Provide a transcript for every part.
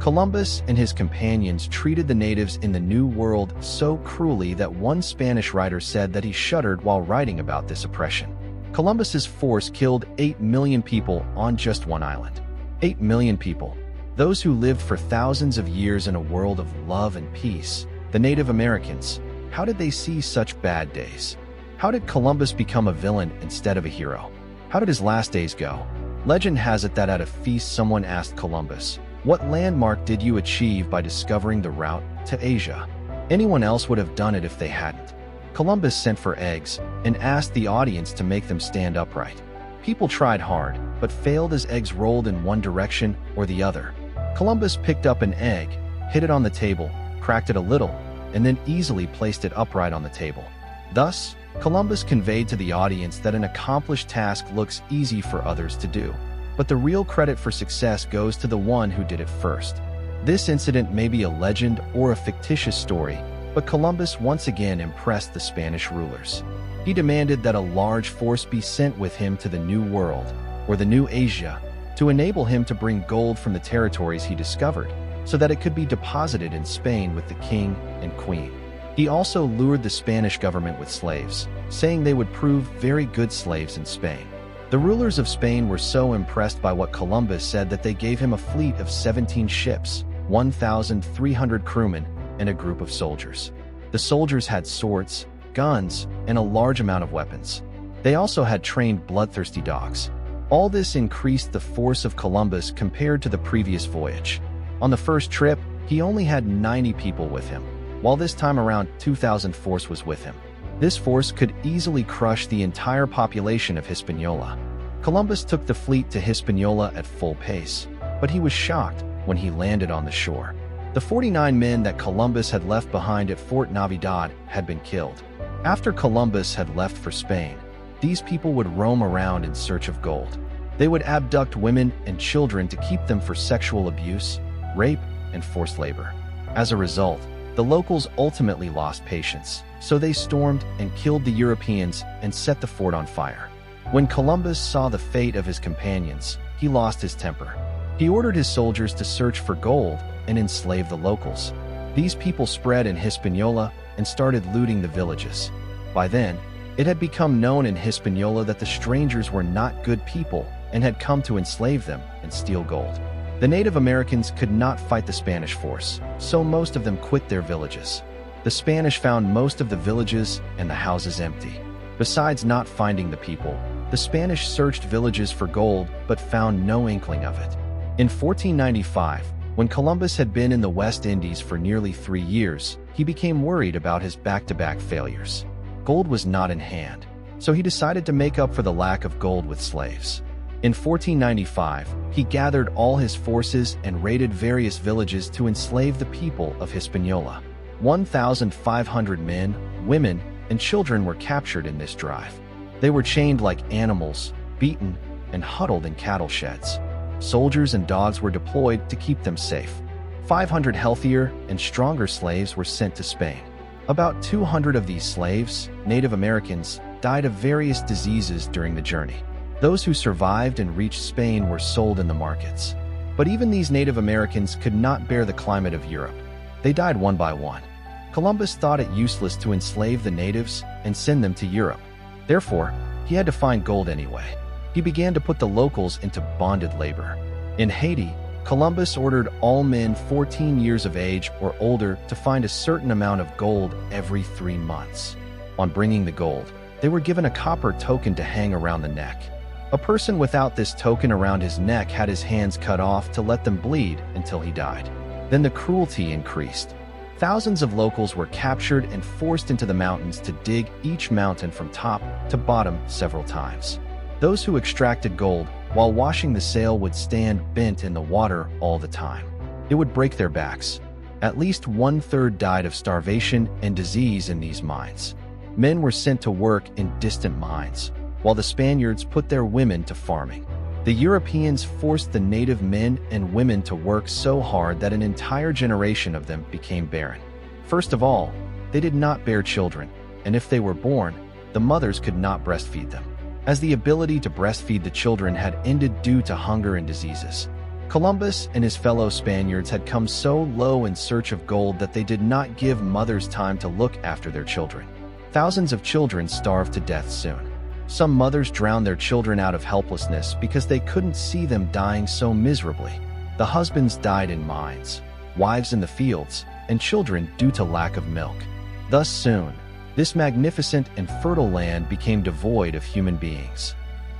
Columbus and his companions treated the natives in the New World so cruelly that one Spanish writer said that he shuddered while writing about this oppression. Columbus's force killed 8 million people on just one island. 8 million people. Those who lived for thousands of years in a world of love and peace. The Native Americans. How did they see such bad days? How did Columbus become a villain instead of a hero? How did his last days go? Legend has it that at a feast someone asked Columbus, "What landmark did you achieve by discovering the route to Asia?" Anyone else would have done it if they hadn't. Columbus sent for eggs and asked the audience to make them stand upright. People tried hard, but failed as eggs rolled in one direction or the other. Columbus picked up an egg, hit it on the table, cracked it a little, and then easily placed it upright on the table. Thus, Columbus conveyed to the audience that an accomplished task looks easy for others to do, but the real credit for success goes to the one who did it first. This incident may be a legend or a fictitious story, but Columbus once again impressed the Spanish rulers. He demanded that a large force be sent with him to the New World, or the New Asia, to enable him to bring gold from the territories he discovered, so that it could be deposited in Spain with the king and queen. He also lured the Spanish government with slaves, saying they would prove very good slaves in Spain. The rulers of Spain were so impressed by what Columbus said that they gave him a fleet of 17 ships, 1,300 crewmen, and a group of soldiers. The soldiers had swords, guns, and a large amount of weapons. They also had trained bloodthirsty dogs. All this increased the force of Columbus compared to the previous voyage. On the first trip, he only had 90 people with him, while this time around 2,000 force was with him. This force could easily crush the entire population of Hispaniola. Columbus took the fleet to Hispaniola at full pace, but he was shocked when he landed on the shore. The 49 men that Columbus had left behind at Fort Navidad had been killed. After Columbus had left for Spain, these people would roam around in search of gold. They would abduct women and children to keep them for sexual abuse, rape, and forced labor. As a result, the locals ultimately lost patience, so they stormed and killed the Europeans and set the fort on fire. When Columbus saw the fate of his companions, he lost his temper. He ordered his soldiers to search for gold and enslave the locals. These people spread in Hispaniola and started looting the villages. By then, it had become known in Hispaniola that the strangers were not good people and had come to enslave them and steal gold. The Native Americans could not fight the Spanish force, so most of them quit their villages. The Spanish found most of the villages and the houses empty. Besides not finding the people, the Spanish searched villages for gold but found no inkling of it. In 1495, when Columbus had been in the West Indies for nearly 3 years, he became worried about his back-to-back failures. Gold was not in hand, so he decided to make up for the lack of gold with slaves. In 1495, he gathered all his forces and raided various villages to enslave the people of Hispaniola. 1,500 men, women, and children were captured in this drive. They were chained like animals, beaten, and huddled in cattle sheds. Soldiers and dogs were deployed to keep them safe. 500 healthier and stronger slaves were sent to Spain. About 200 of these slaves, Native Americans, died of various diseases during the journey. Those who survived and reached Spain were sold in the markets. But even these Native Americans could not bear the climate of Europe. They died one by one. Columbus thought it useless to enslave the natives and send them to Europe. Therefore, he had to find gold anyway. He began to put the locals into bonded labor. In Haiti, Columbus ordered all men 14 years of age or older to find a certain amount of gold every 3 months. On bringing the gold, they were given a copper token to hang around the neck. A person without this token around his neck had his hands cut off to let them bleed until he died. Then the cruelty increased. Thousands of locals were captured and forced into the mountains to dig each mountain from top to bottom several times. Those who extracted gold while washing the sail would stand bent in the water all the time. It would break their backs. At least 1/3 died of starvation and disease in these mines. Men were sent to work in distant mines, while the Spaniards put their women to farming. The Europeans forced the native men and women to work so hard that an entire generation of them became barren. First of all, they did not bear children, and if they were born, the mothers could not breastfeed them, as the ability to breastfeed the children had ended due to hunger and diseases. Columbus and his fellow Spaniards had come so low in search of gold that they did not give mothers time to look after their children. Thousands of children starved to death soon. Some mothers drowned their children out of helplessness because they couldn't see them dying so miserably. The husbands died in mines, wives in the fields, and children due to lack of milk. Thus soon, this magnificent and fertile land became devoid of human beings.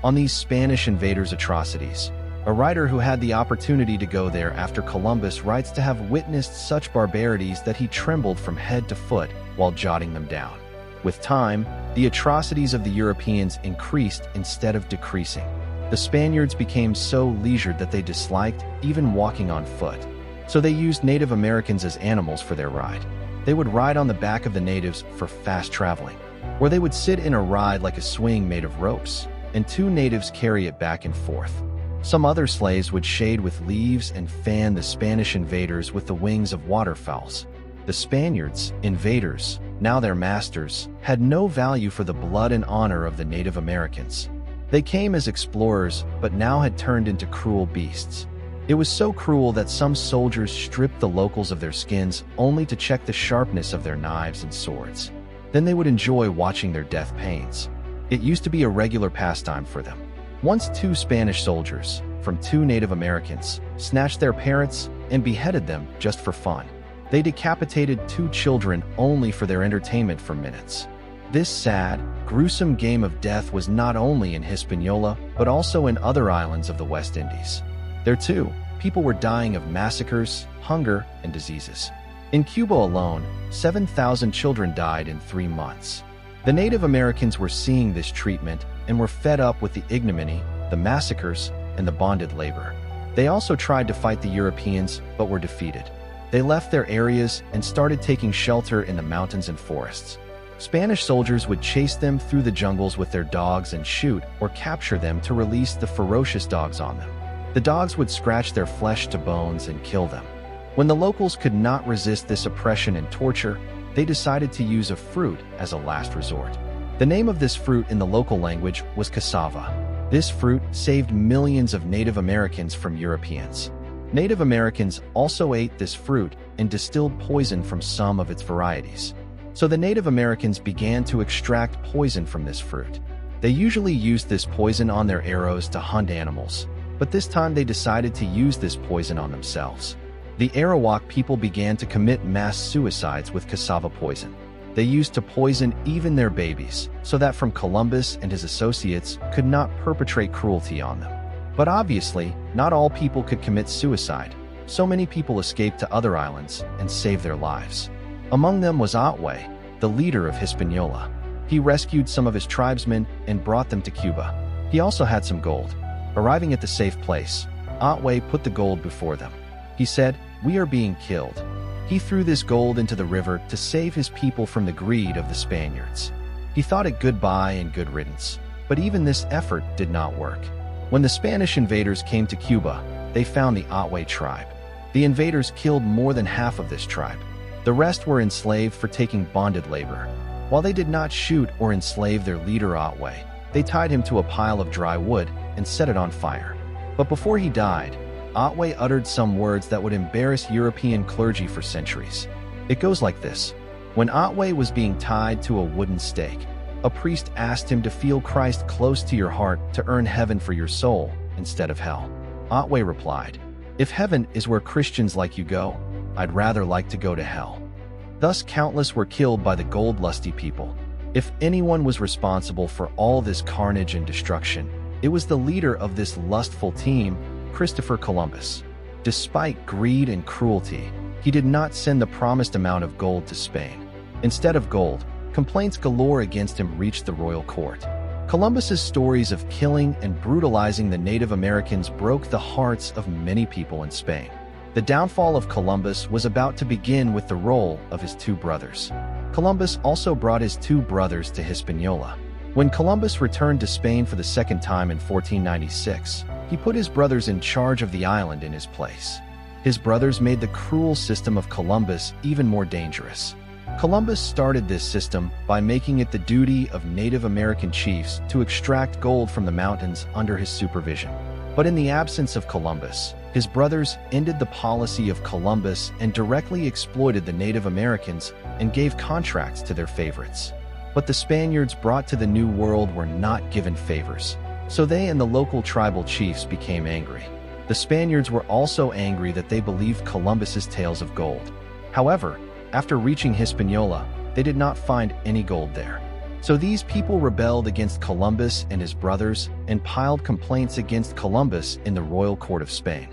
On these Spanish invaders' atrocities, a writer who had the opportunity to go there after Columbus writes to have witnessed such barbarities that he trembled from head to foot while jotting them down. With time, the atrocities of the Europeans increased instead of decreasing. The Spaniards became so leisured that they disliked even walking on foot. So they used Native Americans as animals for their ride. They would ride on the back of the natives for fast traveling, or they would sit in a ride like a swing made of ropes, and two natives carry it back and forth. Some other slaves would shade with leaves and fan the Spanish invaders with the wings of waterfowls. The Spaniards, invaders, now their masters, had no value for the blood and honor of the Native Americans. They came as explorers, but now had turned into cruel beasts. It was so cruel that some soldiers stripped the locals of their skins only to check the sharpness of their knives and swords. Then they would enjoy watching their death pains. It used to be a regular pastime for them. Once two Spanish soldiers, from two Native Americans, snatched their parents and beheaded them just for fun. They decapitated two children only for their entertainment for minutes. This sad, gruesome game of death was not only in Hispaniola, but also in other islands of the West Indies. There too, people were dying of massacres, hunger, and diseases. In Cuba alone, 7,000 children died in 3 months. The Native Americans were seeing this treatment and were fed up with the ignominy, the massacres, and the bonded labor. They also tried to fight the Europeans, but were defeated. They left their areas and started taking shelter in the mountains and forests. Spanish soldiers would chase them through the jungles with their dogs and shoot or capture them to release the ferocious dogs on them. The dogs would scratch their flesh to bones and kill them. When the locals could not resist this oppression and torture, they decided to use a fruit as a last resort. The name of this fruit in the local language was cassava. This fruit saved millions of Native Americans from Europeans. Native Americans also ate this fruit and distilled poison from some of its varieties. So the Native Americans began to extract poison from this fruit. They usually used this poison on their arrows to hunt animals, but this time they decided to use this poison on themselves. The Arawak people began to commit mass suicides with cassava poison. They used to poison even their babies, so that from Columbus and his associates could not perpetrate cruelty on them. But obviously, not all people could commit suicide. So many people escaped to other islands and saved their lives. Among them was Otway, the leader of Hispaniola. He rescued some of his tribesmen and brought them to Cuba. He also had some gold. Arriving at the safe place, Otway put the gold before them. He said, "We are being killed." He threw this gold into the river to save his people from the greed of the Spaniards. He thought it goodbye and good riddance, but even this effort did not work. When the Spanish invaders came to Cuba, they found the Otway tribe. The invaders killed more than half of this tribe. The rest were enslaved for taking bonded labor. While they did not shoot or enslave their leader Otway, they tied him to a pile of dry wood and set it on fire. But before he died, Otway uttered some words that would embarrass European clergy for centuries. It goes like this. When Otway was being tied to a wooden stake, a priest asked him to feel Christ close to your heart to earn heaven for your soul instead of hell. Otway replied, "If heaven is where Christians like you go, I'd rather like to go to hell." Thus countless were killed by the gold-lusty people. If anyone was responsible for all this carnage and destruction, it was the leader of this lustful team, Christopher Columbus. Despite greed and cruelty, he did not send the promised amount of gold to Spain. Instead of gold, complaints galore against him reached the royal court. Columbus's stories of killing and brutalizing the Native Americans broke the hearts of many people in Spain. The downfall of Columbus was about to begin with the role of his two brothers. Columbus also brought his two brothers to Hispaniola. When Columbus returned to Spain for the second time in 1496, he put his brothers in charge of the island in his place. His brothers made the cruel system of Columbus even more dangerous. Columbus started this system by making it the duty of Native American chiefs to extract gold from the mountains under his supervision. But in the absence of Columbus, His brothers ended the policy of Columbus and directly exploited the Native Americans and gave contracts to their favorites. But the Spaniards brought to the New World were not given favors, so they and the local tribal chiefs became angry. The Spaniards were also angry that they believed Columbus's tales of gold. However, after reaching Hispaniola, they did not find any gold there. So these people rebelled against Columbus and his brothers and filed complaints against Columbus in the royal court of Spain.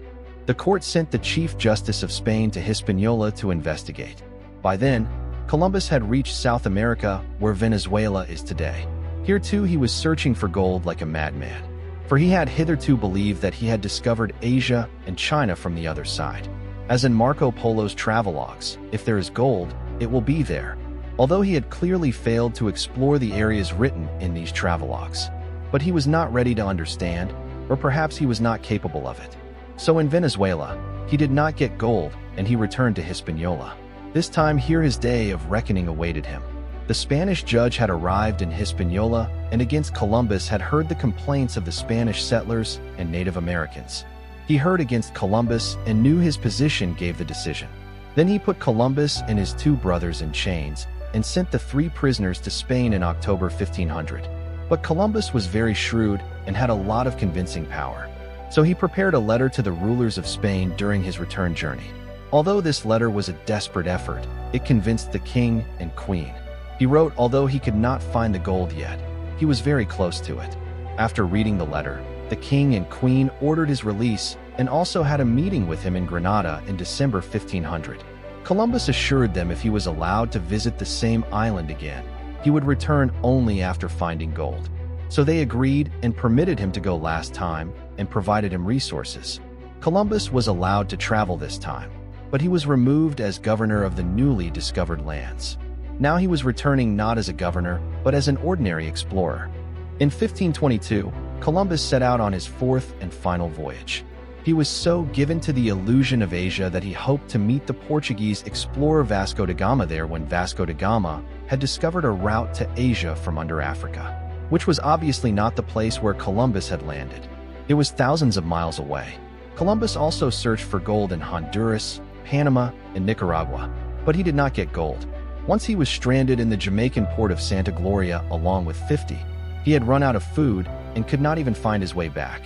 The court sent the Chief Justice of Spain to Hispaniola to investigate. By then, Columbus had reached South America, where Venezuela is today. Here too he was searching for gold like a madman, for he had hitherto believed that he had discovered Asia and China from the other side. As in Marco Polo's travelogues, if there is gold, it will be there, although he had clearly failed to explore the areas written in these travelogues. But he was not ready to understand, or perhaps he was not capable of it. So in Venezuela, he did not get gold, and he returned to Hispaniola. This time here his day of reckoning awaited him. The Spanish judge had arrived in Hispaniola and against Columbus had heard the complaints of the Spanish settlers and Native Americans. He heard against Columbus and knew his position gave the decision. Then he put Columbus and his two brothers in chains and sent the 3 prisoners to Spain in October 1500. But Columbus was very shrewd and had a lot of convincing power. So he prepared a letter to the rulers of Spain during his return journey. Although this letter was a desperate effort, it convinced the king and queen. He wrote, although he could not find the gold yet, he was very close to it. After reading the letter, the king and queen ordered his release and also had a meeting with him in Granada in December 1500. Columbus assured them if he was allowed to visit the same island again, he would return only after finding gold. So they agreed and permitted him to go last time and provided him resources. Columbus was allowed to travel this time, but he was removed as governor of the newly discovered lands. Now he was returning not as a governor, but as an ordinary explorer. In 1522, Columbus set out on his 4th and final voyage. He was so given to the illusion of Asia that he hoped to meet the Portuguese explorer Vasco da Gama there when Vasco da Gama had discovered a route to Asia from under Africa, which was obviously not the place where Columbus had landed. It was thousands of miles away. Columbus also searched for gold in Honduras, Panama, and Nicaragua, but he did not get gold. Once he was stranded in the Jamaican port of Santa Gloria along with 50. He had run out of food and could not even find his way back.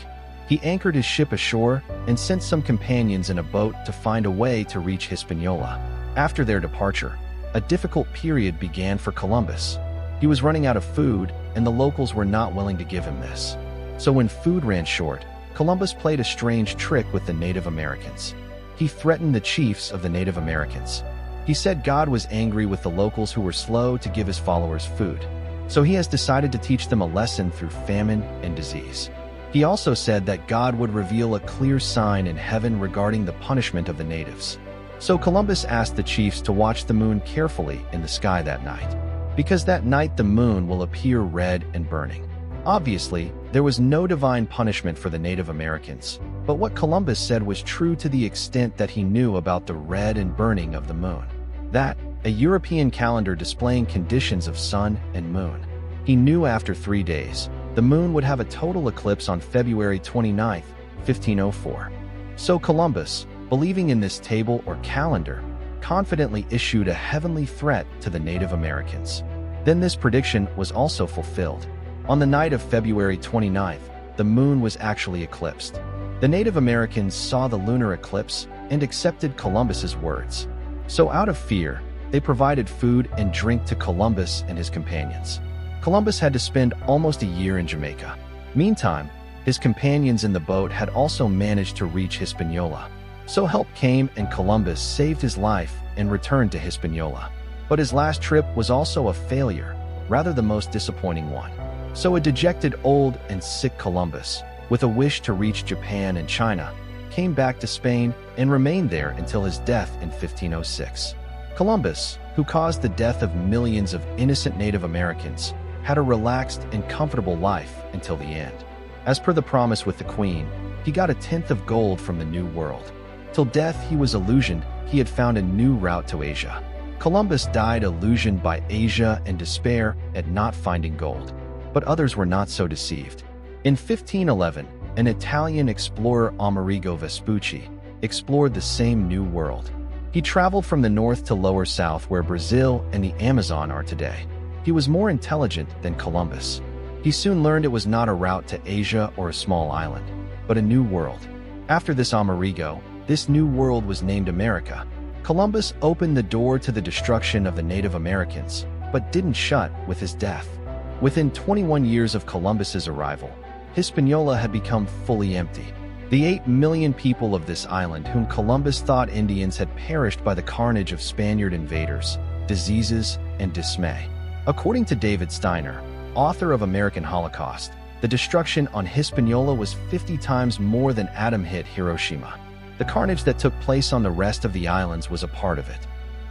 He anchored his ship ashore and sent some companions in a boat to find a way to reach Hispaniola. After their departure, a difficult period began for Columbus. He was running out of food, and the locals were not willing to give him this. So when food ran short, Columbus played a strange trick with the Native Americans. He threatened the chiefs of the Native Americans. He said God was angry with the locals who were slow to give his followers food. So he has decided to teach them a lesson through famine and disease. He also said that God would reveal a clear sign in heaven regarding the punishment of the natives. So Columbus asked the chiefs to watch the moon carefully in the sky that night, because that night the moon will appear red and burning. Obviously, there was no divine punishment for the Native Americans, but what Columbus said was true to the extent that he knew about the red and burning of the moon. That, a European calendar displaying conditions of sun and moon. He knew after 3 days, the moon would have a total eclipse on February 29, 1504. So Columbus, believing in this table or calendar, confidently issued a heavenly threat to the Native Americans. Then this prediction was also fulfilled. On the night of February 29th, the moon was actually eclipsed. The Native Americans saw the lunar eclipse and accepted Columbus's words. So out of fear, they provided food and drink to Columbus and his companions. Columbus had to spend almost a year in Jamaica. Meantime, his companions in the boat had also managed to reach Hispaniola. So help came and Columbus saved his life and returned to Hispaniola. But his last trip was also a failure, rather the most disappointing one. So a dejected old and sick Columbus, with a wish to reach Japan and China, came back to Spain and remained there until his death in 1506. Columbus, who caused the death of millions of innocent Native Americans, had a relaxed and comfortable life until the end. As per the promise with the Queen, he got 1/10 of gold from the New World. Till death he was illusioned he had found a new route to Asia. Columbus died illusioned by Asia and despair at not finding gold. But others were not so deceived. In 1511, An Italian explorer, Amerigo Vespucci, explored the same New World. He traveled from the north to lower south where Brazil and the Amazon are today. He was more intelligent than Columbus. He soon learned it was not a route to Asia or a small island, but a new world. After this Amerigo, this new world was named America. Columbus opened the door to the destruction of the Native Americans, but didn't shut with his death. Within 21 years of Columbus's arrival, Hispaniola had become fully empty. The 8 million people of this island whom Columbus thought Indians had perished by the carnage of Spaniard invaders, diseases, and dismay. According to David Steiner, author of American Holocaust, the destruction on Hispaniola was 50 times more than atom hit Hiroshima. The carnage that took place on the rest of the islands was a part of it.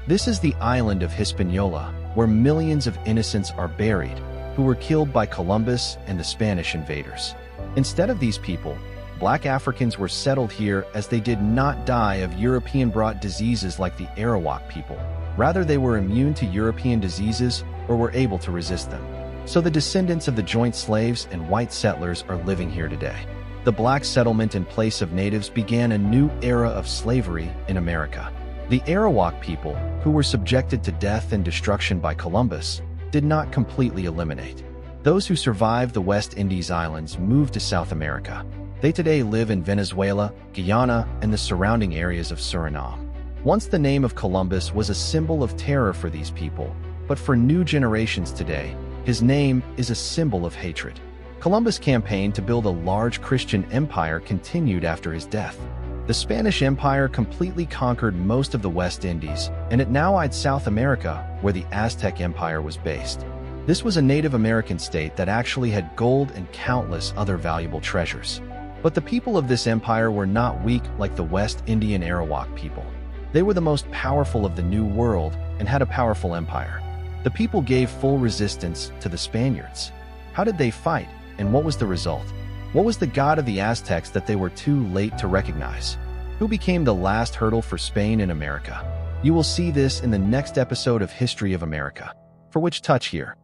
This is the island of Hispaniola, where millions of innocents are buried, who were killed by Columbus and the Spanish invaders. Instead of these people, Black Africans were settled here as they did not die of European-brought diseases like the Arawak people. Rather, they were immune to European diseases or were able to resist them. So the descendants of the joint slaves and white settlers are living here today. The black settlement in place of natives began a new era of slavery in America. The Arawak people, who were subjected to death and destruction by Columbus, did not completely eliminate. Those who survived the West Indies islands moved to South America. They today live in Venezuela, Guyana, and the surrounding areas of Suriname. Once the name of Columbus was a symbol of terror for these people, but for new generations today, his name is a symbol of hatred. Columbus' campaign to build a large Christian empire continued after his death. The Spanish Empire completely conquered most of the West Indies, and it now eyed South America, where the Aztec Empire was based. This was a Native American state that actually had gold and countless other valuable treasures. But the people of this empire were not weak like the West Indian Arawak people. They were the most powerful of the New World and had a powerful empire. The people gave full resistance to the Spaniards. How did they fight, and what was the result? What was the god of the Aztecs that they were too late to recognize? Who became the last hurdle for Spain in America? You will see this in the next episode of History of America. For which touch here.